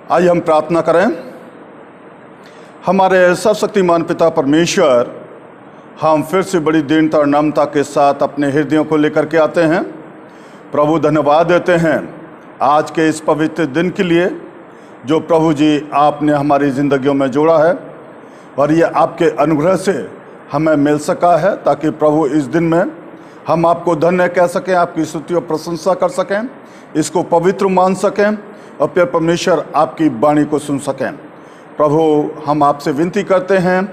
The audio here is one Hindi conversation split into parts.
आइए हम प्रार्थना करें। हमारे सर्वशक्तिमान पिता परमेश्वर, हम फिर से बड़ी दीनता और नम्रता के साथ अपने हृदयों को लेकर के आते हैं। प्रभु, धन्यवाद देते हैं आज के इस पवित्र दिन के लिए जो प्रभु जी आपने हमारी ज़िंदगियों में जोड़ा है, और ये आपके अनुग्रह से हमें मिल सका है, ताकि प्रभु इस दिन में हम आपको धन्य कह सकें, आपकी स्तुति और प्रशंसा कर सकें, इसको पवित्र मान सकें और फिर परमेश्वर आपकी वाणी को सुन सकें। प्रभु, हम आपसे विनती करते हैं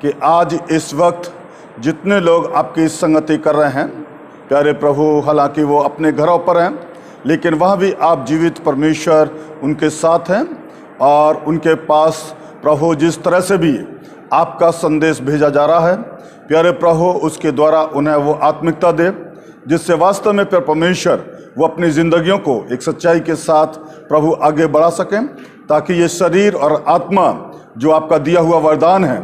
कि आज इस वक्त जितने लोग आपकी संगति कर रहे हैं, प्यारे प्रभु, हालांकि वो अपने घरों पर हैं, लेकिन वहाँ भी आप जीवित परमेश्वर उनके साथ हैं, और उनके पास प्रभु जिस तरह से भी आपका संदेश भेजा जा रहा है, प्यारे प्रभु, उसके द्वारा उन्हें वो आत्मिकता दे जिससे वास्तव में प्यारे परमेश्वर वो अपनी ज़िंदगियों को एक सच्चाई के साथ प्रभु आगे बढ़ा सकें, ताकि ये शरीर और आत्मा जो आपका दिया हुआ वरदान है,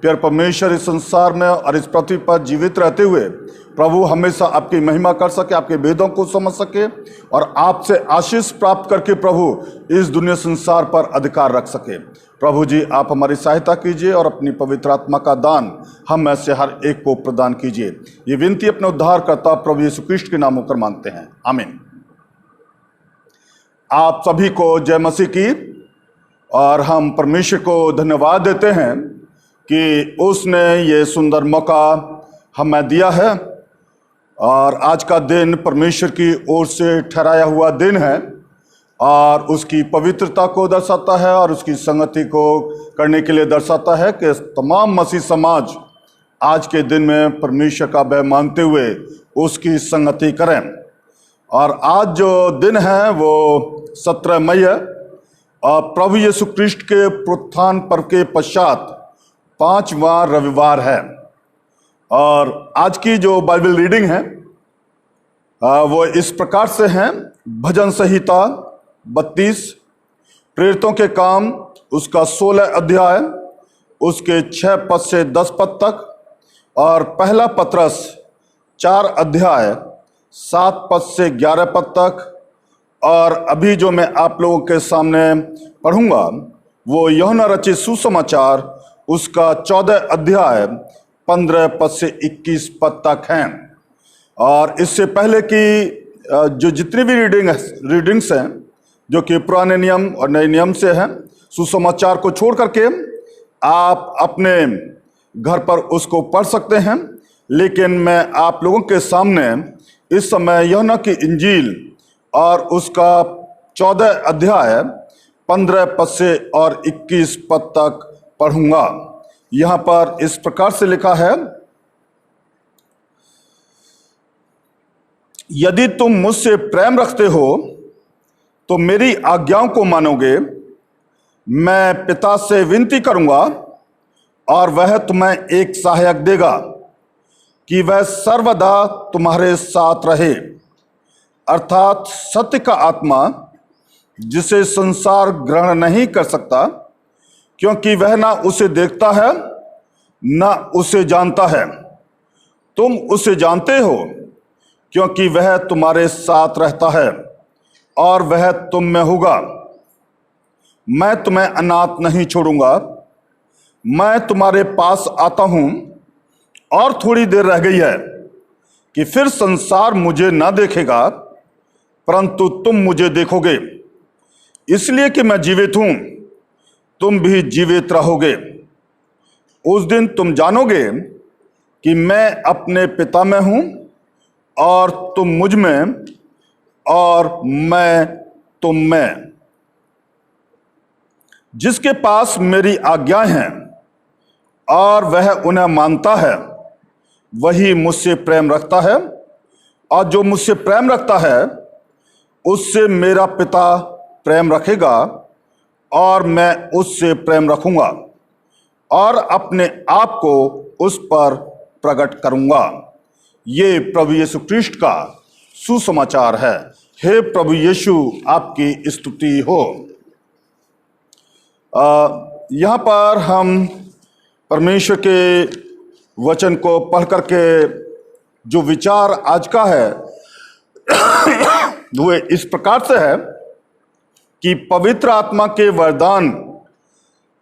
प्यारे परमेश्वर, इस संसार में और इस पृथ्वी पर जीवित रहते हुए प्रभु हमेशा आपकी महिमा कर सके, आपके वेदों को समझ सके और आपसे आशीष प्राप्त करके प्रभु इस दुनिया संसार पर अधिकार रख सके। प्रभु जी, आप हमारी सहायता कीजिए और अपनी पवित्र आत्मा का दान हम में से हर एक को प्रदान कीजिए। ये विनती अपने उद्धारकर्ता प्रभु यीशु कृष्ण के नाम होकर मांगते हैं, आमीन। आप सभी को जय मसीह की। और हम परमेश्वर को धन्यवाद देते हैं कि उसने ये सुंदर मौका हमें दिया है, और आज का दिन परमेश्वर की ओर से ठहराया हुआ दिन है, और उसकी पवित्रता को दर्शाता है और उसकी संगति को करने के लिए दर्शाता है कि तमाम मसीह समाज आज के दिन में परमेश्वर का भय मानते हुए उसकी संगति करें। और आज जो दिन है वो 17 मई है, और प्रभु यीशु कृष्ण के पुनरुत्थान पर्व के पश्चात 5वां रविवार है। और आज की जो बाइबल रीडिंग है वो इस प्रकार से है। भजन संहिता 32, प्रेरितों के काम उसका 16 अध्याय, उसके 6 पद से 10 पद तक, और पहला पत्रस 4 अध्याय 7 पद से 11 पद तक। और अभी जो मैं आप लोगों के सामने पढ़ूंगा वो यूहन्ना रचित सुसमाचार उसका 14 अध्याय 15 पद से 21 पद तक हैं। और इससे पहले की जो जितनी भी रीडिंग्स हैं, जो कि पुराने नियम और नए नियम से हैं, सुसमाचार को छोड़ करके आप अपने घर पर उसको पढ़ सकते हैं, लेकिन मैं आप लोगों के सामने इस समय यूहन्ना की इंजील और उसका 14 अध्याय 15 पद से और 21 पद तक पढ़ूंगा। यहाँ पर इस प्रकार से लिखा है, यदि तुम मुझसे प्रेम रखते हो तो मेरी आज्ञाओं को मानोगे। मैं पिता से विनती करूंगा और वह तुम्हें एक सहायक देगा कि वह सर्वदा तुम्हारे साथ रहे, अर्थात सत्य का आत्मा, जिसे संसार ग्रहण नहीं कर सकता, क्योंकि वह ना उसे देखता है ना उसे जानता है। तुम उसे जानते हो क्योंकि वह तुम्हारे साथ रहता है और वह तुम में होगा। मैं तुम्हें अनाथ नहीं छोड़ूंगा। मैं तुम्हारे पास आता हूं, और थोड़ी देर रह गई है कि फिर संसार मुझे ना देखेगा, परंतु तुम मुझे देखोगे, इसलिए कि मैं जीवित हूं, तुम भी जीवित रहोगे। उस दिन तुम जानोगे कि मैं अपने पिता में हूं और तुम मुझ में और मैं तुम में। जिसके पास मेरी आज्ञाएं हैं और वह उन्हें मानता है, वही मुझसे प्रेम रखता है, और जो मुझसे प्रेम रखता है उससे मेरा पिता प्रेम रखेगा, और मैं उससे प्रेम रखूंगा और अपने आप को उस पर प्रकट करूंगा। ये प्रभु यीशु कृष्ण का सुसमाचार है। हे प्रभु यीशु, आपकी स्तुति हो। यहाँ पर हम परमेश्वर के वचन को पढ़ करके जो विचार आज का है वो इस प्रकार से है कि पवित्र आत्मा के वरदान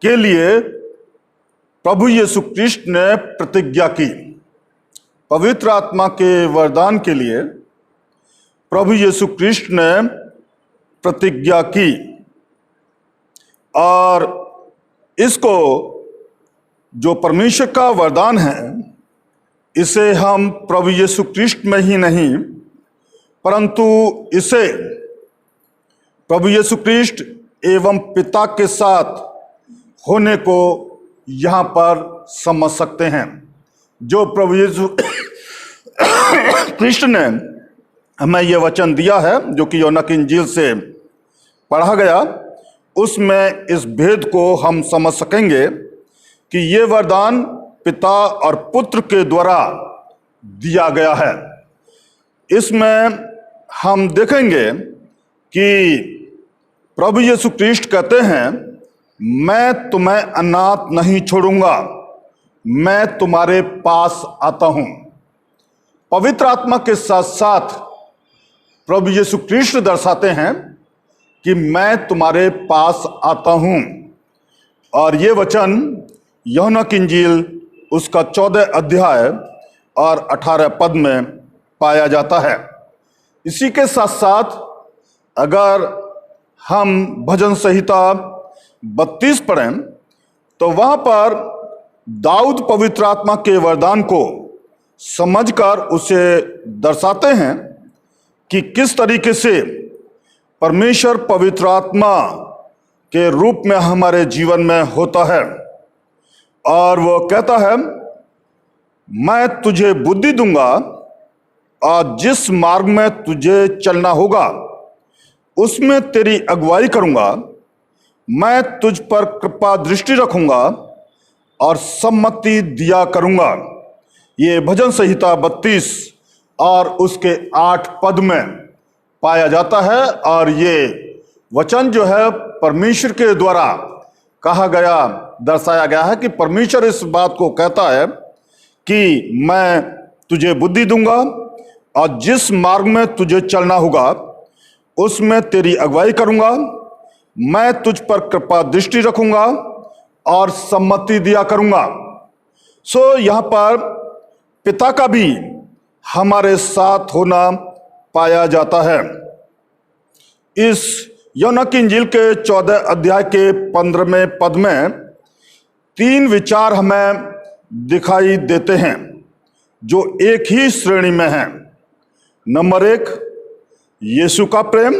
के लिए प्रभु यीशु क्रिस्ट ने प्रतिज्ञा की। पवित्र आत्मा के वरदान के लिए प्रभु यीशु क्रिस्ट ने प्रतिज्ञा की, और इसको जो परमेश्वर का वरदान है, इसे हम प्रभु यीशु क्रिस्ट में ही नहीं, परंतु इसे प्रभु यीशु क्रिस्ट एवं पिता के साथ होने को यहाँ पर समझ सकते हैं। जो प्रभु यीशु क्रिस्ट ने हमें यह वचन दिया है, जो कि यूहन्ना की इंजील से पढ़ा गया, उसमें इस भेद को हम समझ सकेंगे कि ये वरदान पिता और पुत्र के द्वारा दिया गया है। इसमें हम देखेंगे कि प्रभु यीशु क्रिस्ट कहते हैं, मैं तुम्हें अनाथ नहीं छोड़ूंगा, मैं तुम्हारे पास आता हूं। पवित्र आत्मा के साथ साथ प्रभु यीशु क्रिस्ट दर्शाते हैं कि मैं तुम्हारे पास आता हूं। और ये वचन यूहन्ना की इंजील उसका 14 अध्याय और 18 पद में पाया जाता है। इसी के साथ साथ अगर हम भजन संहिता 32 पढ़ें तो वहां पर दाऊद पवित्र आत्मा के वरदान को समझकर उसे दर्शाते हैं कि किस तरीके से परमेश्वर पवित्र आत्मा के रूप में हमारे जीवन में होता है। और वो कहता है, मैं तुझे बुद्धि दूंगा और जिस मार्ग में तुझे चलना होगा उसमें तेरी अगुवाई करूंगा, मैं तुझ पर कृपा दृष्टि रखूंगा और सम्मति दिया करूंगा। ये भजन संहिता 32 और उसके 8 पद में पाया जाता है। और ये वचन जो है परमेश्वर के द्वारा कहा गया, दर्शाया गया है कि परमेश्वर इस बात को कहता है कि मैं तुझे बुद्धि दूंगा और जिस मार्ग में तुझे चलना होगा उसमें तेरी अगुवाई करूंगा, मैं तुझ पर कृपा दृष्टि रखूंगा और सम्मति दिया करूंगा। यहाँ पर पिता का भी हमारे साथ होना पाया जाता है। इस यूहन्ना की इंजील के 14 अध्याय के 15वें पद में 3 विचार हमें दिखाई देते हैं जो एक ही श्रेणी में हैं। नंबर 1, यीशु का प्रेम।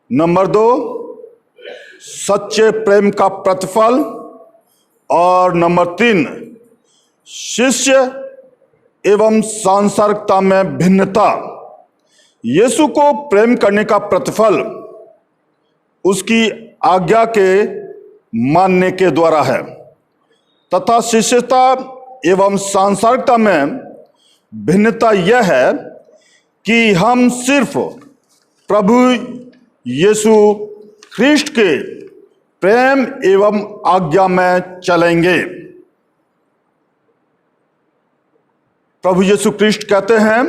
नंबर 2, सच्चे प्रेम का प्रतिफल। और नंबर 3, शिष्य एवं सांसारिकता में भिन्नता। यीशु को प्रेम करने का प्रतिफल उसकी आज्ञा के मानने के द्वारा है, तथा शिष्यता एवं सांसारिकता में भिन्नता यह है कि हम सिर्फ प्रभु यीशु ख्रीष्ट के प्रेम एवं आज्ञा में चलेंगे। प्रभु यीशु ख्रीष्ट कहते हैं,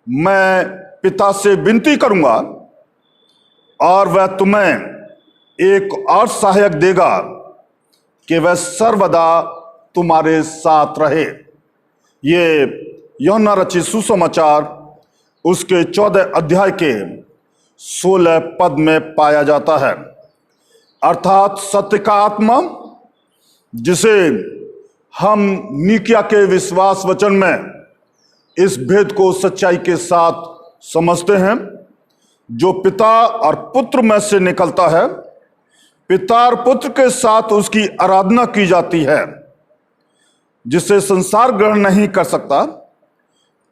मैं पिता से विनती करूंगा और वह तुम्हें एक और सहायक देगा कि वह सर्वदा तुम्हारे साथ रहे। ये यूहन्ना रचित सुसमाचार उसके 14 अध्याय के 16 पद में पाया जाता है। अर्थात सत्य का आत्मा, जिसे हम नीकिया के विश्वास वचन में इस भेद को सच्चाई के साथ समझते हैं, जो पिता और पुत्र में से निकलता है। पिता और पुत्र के साथ उसकी आराधना की जाती है, जिसे संसार ग्रहण नहीं कर सकता,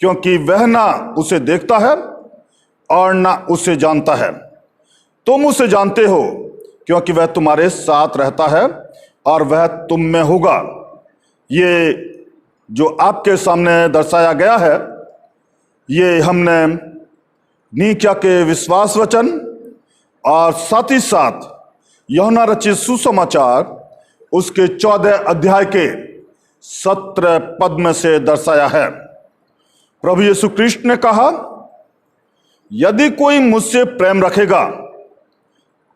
क्योंकि वह ना उसे देखता है और ना उसे जानता है। तुम उसे जानते हो क्योंकि वह तुम्हारे साथ रहता है और वह तुम में होगा। ये जो आपके सामने दर्शाया गया है, ये हमने नीकिया के विश्वास वचन और साथ ही साथ यूहन्ना रचित सुसमाचार उसके 14 अध्याय के 17 पद में से दर्शाया है। प्रभु यीशु क्रिस्ट ने कहा, यदि कोई मुझसे प्रेम रखेगा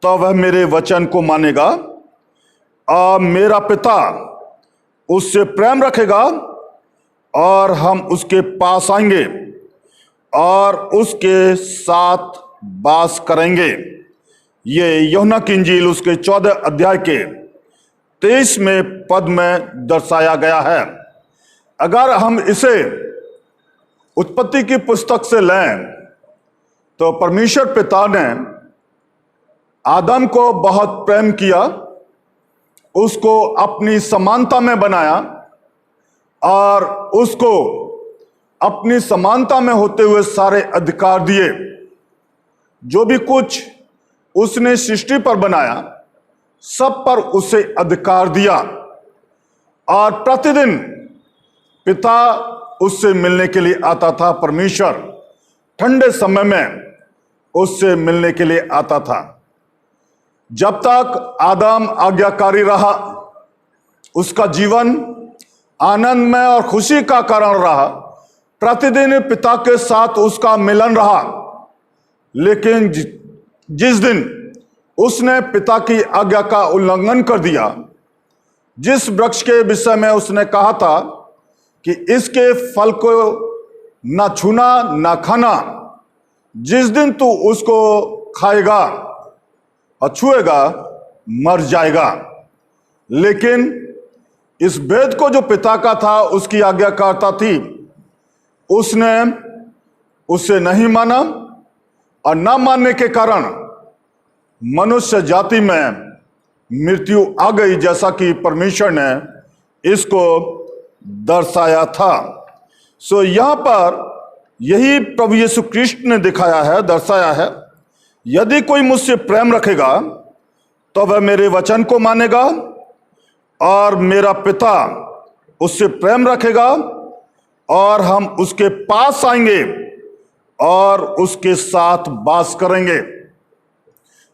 तो वह मेरे वचन को मानेगा और मेरा पिता उससे प्रेम रखेगा और हम उसके पास आएंगे और उसके साथ वास करेंगे। ये यूहन्ना की इंजील उसके 14 अध्याय के 23वें पद में दर्शाया गया है। अगर हम इसे उत्पत्ति की पुस्तक से लें तो परमेश्वर पिता ने आदम को बहुत प्रेम किया, उसको अपनी समानता में बनाया और उसको अपनी समानता में होते हुए सारे अधिकार दिए। जो भी कुछ उसने सृष्टि पर बनाया सब पर उसे अधिकार दिया और प्रतिदिन पिता उससे मिलने के लिए आता था। परमेश्वर ठंडे समय में उससे मिलने के लिए आता था। जब तक आदम आज्ञाकारी रहा उसका जीवन आनंदमय और खुशी का कारण रहा। प्रतिदिन पिता के साथ उसका मिलन रहा। लेकिन जिस दिन उसने पिता की आज्ञा का उल्लंघन कर दिया, जिस वृक्ष के विषय में उसने कहा था कि इसके फल को ना छूना ना खाना, जिस दिन तू उसको खाएगा और छुएगा मर जाएगा। लेकिन इस भेद को जो पिता का था, उसकी आज्ञाकारिता थी, उसने उसे नहीं माना और न मानने के कारण मनुष्य जाति में मृत्यु आ गई, जैसा कि परमेश्वर ने इसको दर्शाया था। सो यहां पर यही प्रभु यीशु क्रिस्ट ने दिखाया है, दर्शाया है। यदि कोई मुझसे प्रेम रखेगा तो वह मेरे वचन को मानेगा और मेरा पिता उससे प्रेम रखेगा और हम उसके पास आएंगे और उसके साथ वास करेंगे।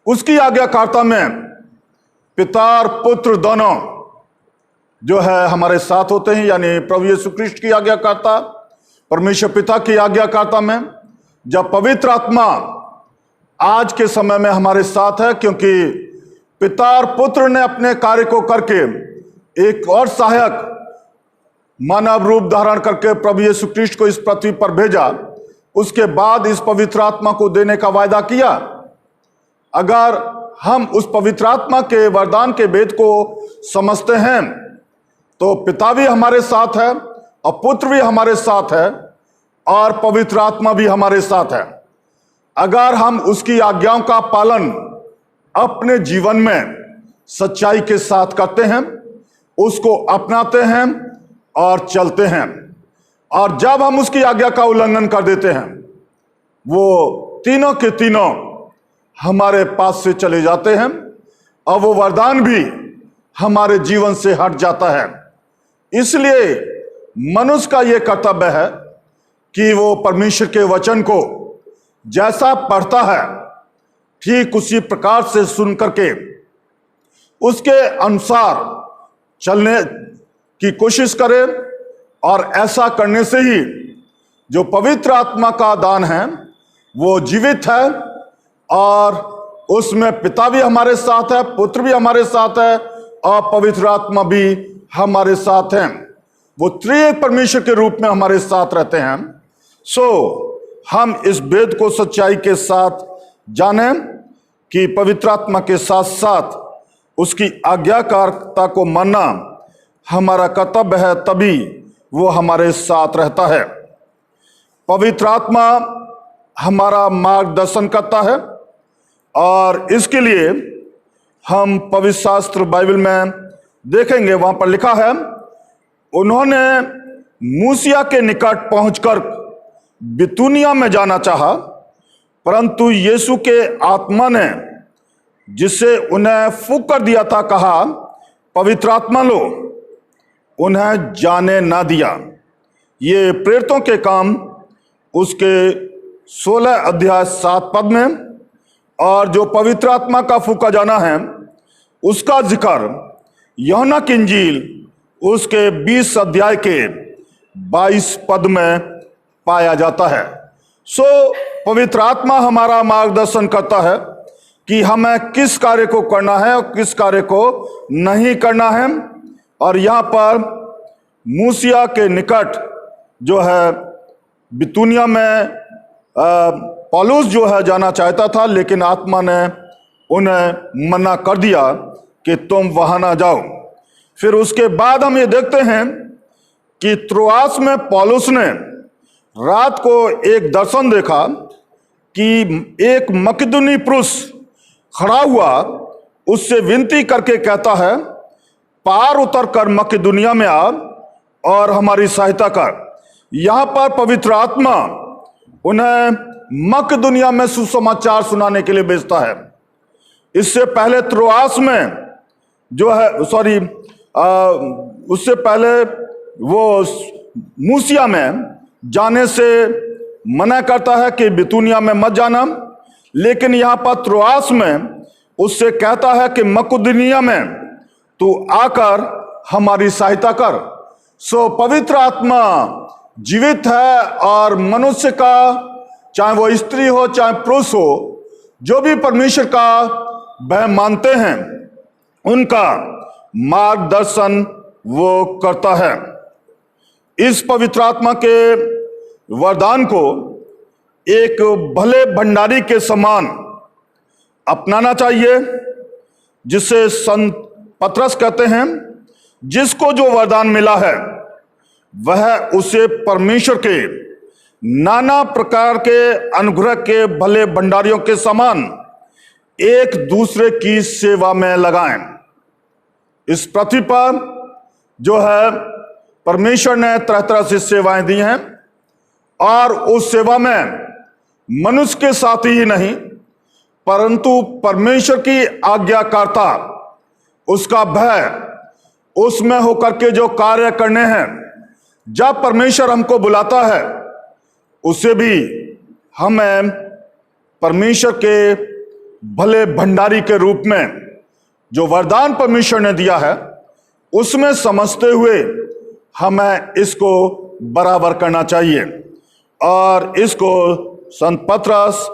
उसकी आज्ञाकारिता में पिता और पुत्र दोनों जो है हमारे साथ होते हैं, यानी प्रभु यीशु क्रिस्ट की आज्ञाकारिता, परमेश्वर पिता की आज्ञाकारिता में। जब पवित्र आत्मा आज के समय में हमारे साथ है, क्योंकि पिता और पुत्र ने अपने कार्य को करके एक और सहायक मानव रूप धारण करके प्रभु यीशु क्रिस्ट को इस पृथ्वी पर भेजा। उसके बाद इस पवित्र आत्मा को देने का वायदा किया। अगर हम उस पवित्र आत्मा के वरदान के भेद को समझते हैं तो पिता भी हमारे साथ है और पुत्र भी हमारे साथ है और पवित्र आत्मा भी हमारे साथ है। अगर हम उसकी आज्ञाओं का पालन अपने जीवन में सच्चाई के साथ करते हैं, उसको अपनाते हैं और चलते हैं, और जब हम उसकी आज्ञा का उल्लंघन कर देते हैं, वो तीनों के तीनों हमारे पास से चले जाते हैं और वो वरदान भी हमारे जीवन से हट जाता है। इसलिए मनुष्य का यह कर्तव्य है कि वो परमेश्वर के वचन को जैसा पढ़ता है ठीक उसी प्रकार से सुन करके उसके अनुसार चलने की कोशिश करे, और ऐसा करने से ही जो पवित्र आत्मा का दान है वो जीवित है और उसमें पिता भी हमारे साथ है, पुत्र भी हमारे साथ है और पवित्र आत्मा भी हमारे साथ हैं। वो त्रिएक परमेश्वर के रूप में हमारे साथ रहते हैं। सो हम इस वेद को सच्चाई के साथ जानें कि पवित्र आत्मा के साथ साथ उसकी आज्ञाकारिता को मानना हमारा कर्तव्य है, तभी वो हमारे साथ रहता है। पवित्र आत्मा हमारा मार्गदर्शन करता है और इसके लिए हम पवित्र शास्त्र बाइबल में देखेंगे, वहां पर लिखा है, उन्होंने मूसिया के निकट पहुंचकर बितूनिया में जाना चाहा, परंतु यीशु के आत्मा ने जिसे उन्हें फूंक कर दिया था कहा, पवित्र आत्मा लो, उन्हें जाने ना दिया। ये प्रेरितों के काम उसके 16 अध्याय 7 पद में, और जो पवित्र आत्मा का फूंका जाना है उसका जिक्र यूहन्ना की इंजील उसके 20 अध्याय के 22 पद में पाया जाता है। सो पवित्र आत्मा हमारा मार्गदर्शन करता है कि हमें किस कार्य को करना है और किस कार्य को नहीं करना है। और यहाँ पर मूसिया के निकट जो है बितूनिया में पौलुस जो है जाना चाहता था, लेकिन आत्मा ने उन्हें मना कर दिया कि तुम वहां ना जाओ। फिर उसके बाद हम ये देखते हैं कि त्रोआस में पौलुस ने रात को एक दर्शन देखा कि एक मकिदुनी पुरुष खड़ा हुआ उससे विनती करके कहता है, पार उतर कर मकिदुनिया में आ और हमारी सहायता कर। यहां पर पवित्र आत्मा उन्हें मकिदुनिया में सुसमाचार सुनाने के लिए भेजता है। इससे पहले त्रोआस में जो है उससे पहले वो मूसिया में जाने से मना करता है कि बितूनिया में मत जाना, लेकिन यहां पर त्रोआस में उससे कहता है कि मकिदुनिया में तू आकर हमारी सहायता कर। सो पवित्र आत्मा जीवित है और मनुष्य का, चाहे वो स्त्री हो चाहे पुरुष हो, जो भी परमेश्वर का वह मानते हैं उनका मार्गदर्शन वो करता है। इस पवित्र आत्मा के वरदान को एक भले भंडारी के समान अपनाना चाहिए, जिसे संत पतरस कहते हैं, जिसको जो वरदान मिला है वह उसे परमेश्वर के नाना प्रकार के अनुग्रह के भले भंडारियों के समान एक दूसरे की सेवा में लगाएं। इस पृथ्वी पर जो है परमेश्वर ने तरह तरह से सेवाएं दी हैं, और उस सेवा में मनुष्य के साथ ही नहीं परंतु परमेश्वर की आज्ञाकारिता, उसका भय, उसमें होकर के जो कार्य करने हैं, जब परमेश्वर हमको बुलाता है उसे भी हमें परमेश्वर के भले भंडारी के रूप में जो वरदान परमेश्वर ने दिया है उसमें समझते हुए हमें इसको बराबर करना चाहिए। और इसको संत पतरस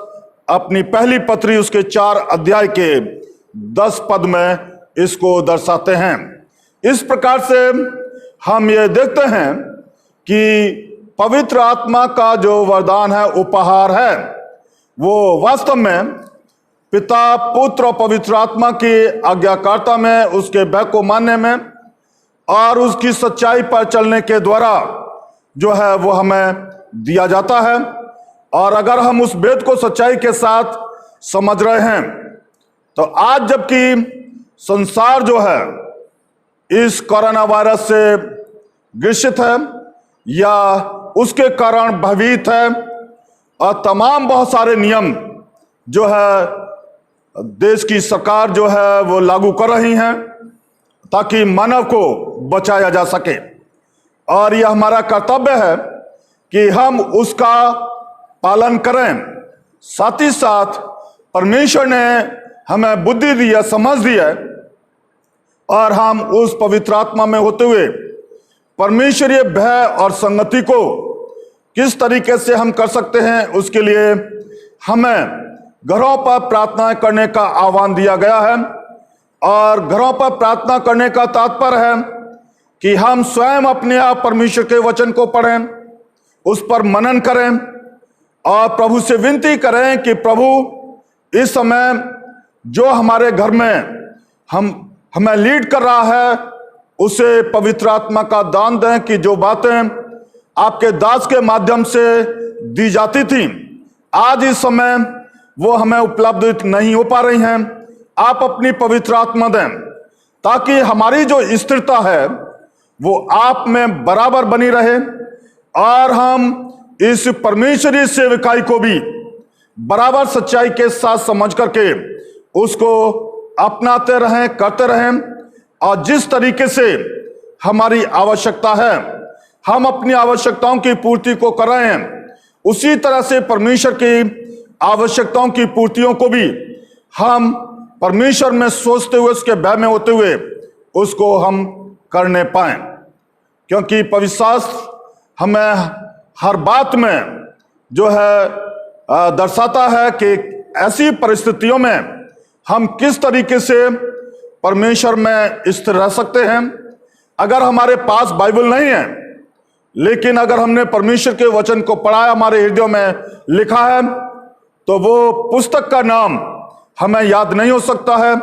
अपनी पहली पत्री उसके 4 अध्याय के 10 पद में इसको दर्शाते हैं। इस प्रकार से हम ये देखते हैं कि पवित्र आत्मा का जो वरदान है, उपहार है, वो वास्तव में पिता, पुत्र और पवित्र आत्मा की आज्ञाकारिता में, उसके भय को मानने में और उसकी सच्चाई पर चलने के द्वारा जो है वो हमें दिया जाता है। और अगर हम उस भेद को सच्चाई के साथ समझ रहे हैं तो आज जबकि संसार जो है इस कोरोना वायरस से ग्रसित है या उसके कारण भयभीत है, और तमाम बहुत सारे नियम जो है देश की सरकार जो है वो लागू कर रही हैं ताकि मानव को बचाया जा सके, और यह हमारा कर्तव्य है कि हम उसका पालन करें। साथ ही साथ परमेश्वर ने हमें बुद्धि दी है, समझ दी है, और हम उस पवित्र आत्मा में होते हुए परमेश्वरीय भय और संगति को किस तरीके से हम कर सकते हैं, उसके लिए हमें घरों पर प्रार्थना करने का आह्वान दिया गया है। और घरों पर प्रार्थना करने का तात्पर्य है कि हम स्वयं अपने आप परमेश्वर के वचन को पढ़ें, उस पर मनन करें और प्रभु से विनती करें कि प्रभु इस समय जो हमारे घर में हमें लीड कर रहा है उसे पवित्र आत्मा का दान दें कि जो बातें आपके दास के माध्यम से दी जाती थी आज इस समय वो हमें उपलब्ध नहीं हो पा रही हैं। आप अपनी पवित्र आत्मा दें ताकि हमारी जो स्थिरता है वो आप में बराबर बनी रहे और हम इस परमेश्वरीय सेवकाई को भी बराबर सच्चाई के साथ समझ करके उसको अपनाते रहें, करते रहें। और जिस तरीके से हमारी आवश्यकता है हम अपनी आवश्यकताओं की पूर्ति को कर रहे हैं, उसी तरह से परमेश्वर की आवश्यकताओं की पूर्तियों को भी हम परमेश्वर में सोचते हुए, उसके भय में होते हुए उसको हम करने पाएं। क्योंकि पवित्र शास्त्र हमें हर बात में जो है दर्शाता है कि ऐसी परिस्थितियों में हम किस तरीके से परमेश्वर में स्थिर रह सकते हैं। अगर हमारे पास बाइबल नहीं है, लेकिन अगर हमने परमेश्वर के वचन को पढ़ा है, हमारे हृदयों में लिखा है, तो वो पुस्तक का नाम हमें याद नहीं हो सकता है,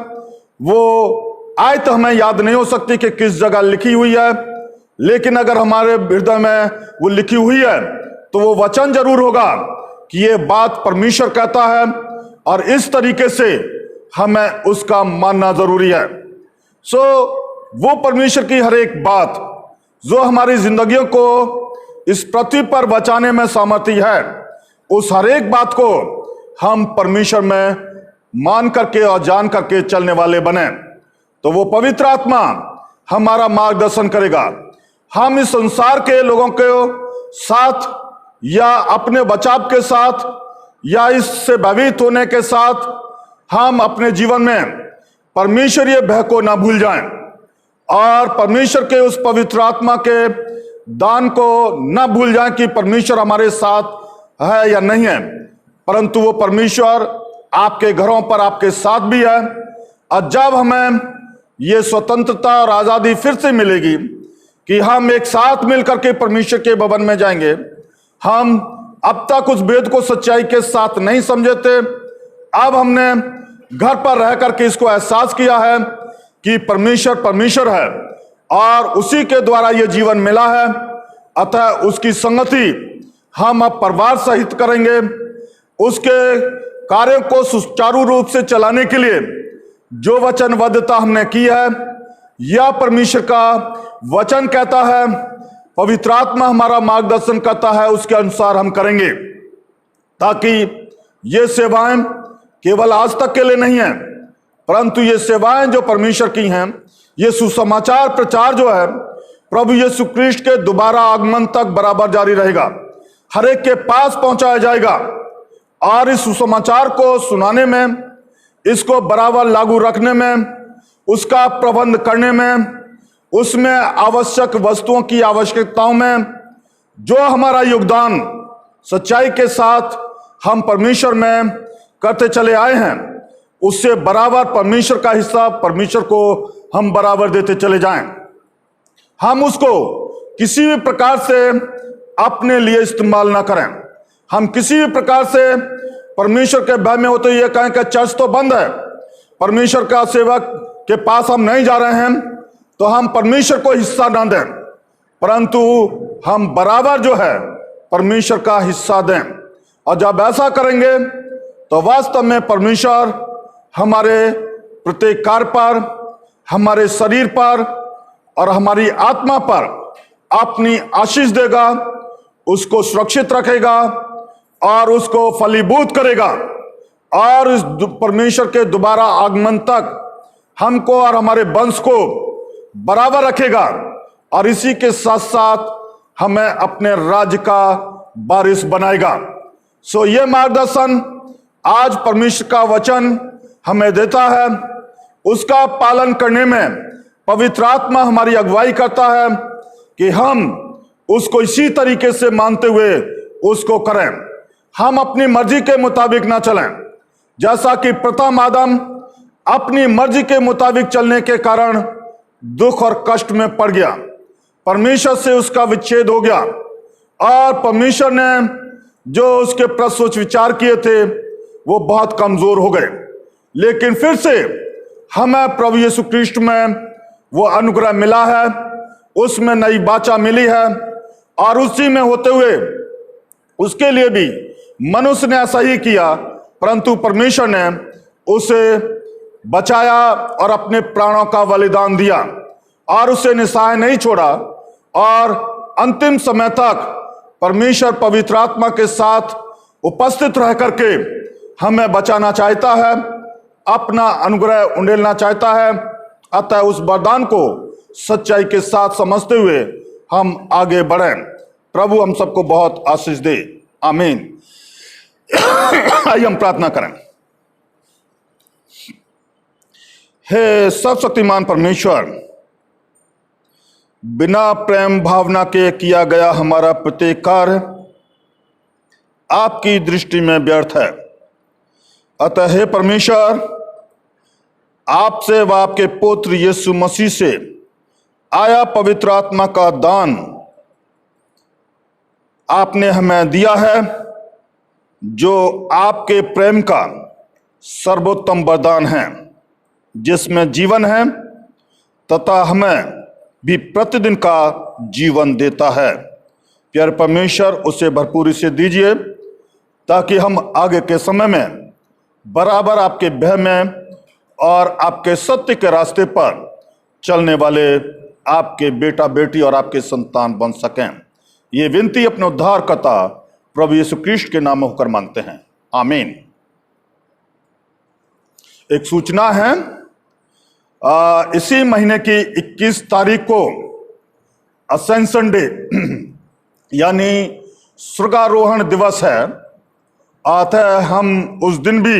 वो आयत हमें याद नहीं हो सकती कि किस जगह लिखी हुई है। लेकिन अगर हमारे हृदय में वो लिखी हुई है तो वो वचन जरूर होगा कि ये बात परमेश्वर कहता है, और इस तरीके से हमें उसका मानना जरूरी है। वो परमेश्वर की हर एक बात जो हमारी जिंदगियों को इस पृथ्वी पर बचाने में सामर्थ्य है, उस हर एक बात को हम परमेश्वर में मान करके और जान करके चलने वाले बने, तो वो पवित्र आत्मा हमारा मार्गदर्शन करेगा। हम इस संसार के लोगों के साथ या अपने बचाव के साथ या इससे भयभीत होने के साथ हम अपने जीवन में परमेश्वरीय भय को ना भूल जाएं और परमेश्वर के उस पवित्र आत्मा के दान को ना भूल जाएं कि परमेश्वर हमारे साथ है या नहीं है, परंतु वो परमेश्वर आपके घरों पर आपके साथ भी है। और जब हमें ये स्वतंत्रता और आजादी फिर से मिलेगी कि हम एक साथ मिलकर के परमेश्वर के भवन में जाएंगे, हम अब तक उस वेद को सच्चाई के साथ नहीं समझे थे, अब हमने घर पर रह करके इसको एहसास किया है कि परमेश्वर परमेश्वर है और उसी के द्वारा ये जीवन मिला है। अतः उसकी संगति हम अब परिवार सहित करेंगे। उसके कार्यों को सुचारू रूप से चलाने के लिए जो वचनबद्धता हमने की है, यह परमेश्वर का वचन कहता है, पवित्र आत्मा हमारा मार्गदर्शन करता है, उसके अनुसार हम करेंगे, ताकि ये सेवाएं केवल आज तक के लिए नहीं है, परंतु ये सेवाएं जो परमेश्वर की हैं, ये सुसमाचार प्रचार जो है प्रभु यीशु क्रिस्ट के दोबारा आगमन तक बराबर जारी रहेगा, हर एक के पास पहुंचाया जाएगा। और इस सुसमाचार को सुनाने में, इसको बराबर लागू रखने में, उसका प्रबंध करने में, उसमें आवश्यक वस्तुओं की आवश्यकताओं में जो हमारा योगदान सच्चाई के साथ हम परमेश्वर में करते चले आए हैं, उससे बराबर परमेश्वर का हिस्सा परमेश्वर को हम बराबर देते चले जाएं। हम उसको किसी भी प्रकार से अपने लिए इस्तेमाल ना करें। हम किसी भी प्रकार से परमेश्वर के भय में हो तो ये कहें कि चर्च तो बंद है, परमेश्वर का सेवक के पास हम नहीं जा रहे हैं, तो हम परमेश्वर को हिस्सा ना दें, परंतु हम बराबर जो है परमेश्वर का हिस्सा दें। और जब ऐसा करेंगे तो वास्तव में परमेश्वर हमारे प्रत्येक कार्य पर, हमारे शरीर पर और हमारी आत्मा पर अपनी आशीष देगा, उसको सुरक्षित रखेगा और उसको फलीभूत करेगा, और इस परमेश्वर के दोबारा आगमन तक हमको और हमारे वंश को बराबर रखेगा, और इसी के साथ साथ हमें अपने राज्य का वारिस बनाएगा। ये मार्गदर्शन आज परमेश्वर का वचन हमें देता है, उसका पालन करने में पवित्र आत्मा हमारी अगुवाई करता है कि हम उसको इसी तरीके से मानते हुए उसको करें। हम अपनी मर्जी के मुताबिक ना चलें, जैसा कि प्रथम आदम अपनी मर्जी के मुताबिक चलने के कारण दुख और कष्ट में पड़ गया, परमेश्वर से उसका विच्छेद हो गया, और परमेश्वर ने जो उसके प्रति सोच विचार किए थे वो बहुत कमजोर हो गए। लेकिन फिर से हमें प्रभु यीशु क्रिस्ट में वो अनुग्रह मिला है, उसमें नई वाचा मिली है, और उसी में होते हुए उसके लिए भी मनुष्य ने ऐसा ही किया, परंतु परमेश्वर ने उसे बचाया और अपने प्राणों का बलिदान दिया और उसे निस्सहाय नहीं छोड़ा, और अंतिम समय तक परमेश्वर पवित्र आत्मा के साथ उपस्थित रह करके हमें बचाना चाहता है, अपना अनुग्रह उंडेलना चाहता है। अतः उस वरदान को सच्चाई के साथ समझते हुए हम आगे बढ़ें। प्रभु हम सबको बहुत आशीष दे, आमीन। आइए हम प्रार्थना करें। हे सर्वशक्तिमान परमेश्वर, बिना प्रेम भावना के किया गया हमारा प्रत्येक कार्य आपकी दृष्टि में व्यर्थ है। अतः हे परमेश्वर, आपसे व आपके पुत्र यीशु मसीह से आया पवित्र आत्मा का दान आपने हमें दिया है, जो आपके प्रेम का सर्वोत्तम वरदान है, जिसमें जीवन है तथा हमें भी प्रतिदिन का जीवन देता है। प्यारे परमेश्वर, उसे भरपूरी से दीजिए ताकि हम आगे के समय में बराबर आपके भय में और आपके सत्य के रास्ते पर चलने वाले आपके बेटा बेटी और आपके संतान बन सकें। ये विनती अपने उद्धारकर्ता प्रभु यीशु क्रिस्ट के नाम में होकर मांगते हैं, आमीन। एक सूचना है, इसी महीने की 21 तारीख को असेंशन डे यानी स्वर्गारोहण दिवस है। अतः हम उस दिन भी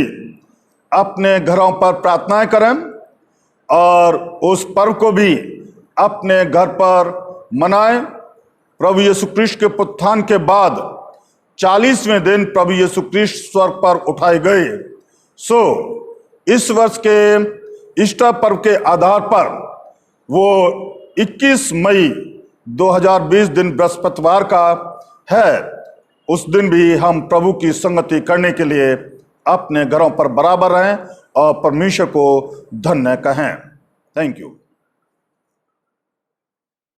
अपने घरों पर प्रार्थनाएं करें और उस पर्व को भी अपने घर पर मनाएं। प्रभु यीशु क्रिस्ट के पुनरुत्थान के बाद 40वें दिन प्रभु यीशु क्रिस्ट स्वर्ग पर उठाए गए। इस वर्ष के ईस्टर पर्व के आधार पर वो 21 मई 2020 दिन बृहस्पतिवार का है। उस दिन भी हम प्रभु की संगति करने के लिए अपने घरों पर बराबर रहें और परमेश्वर को धन्य कहें। Thank you.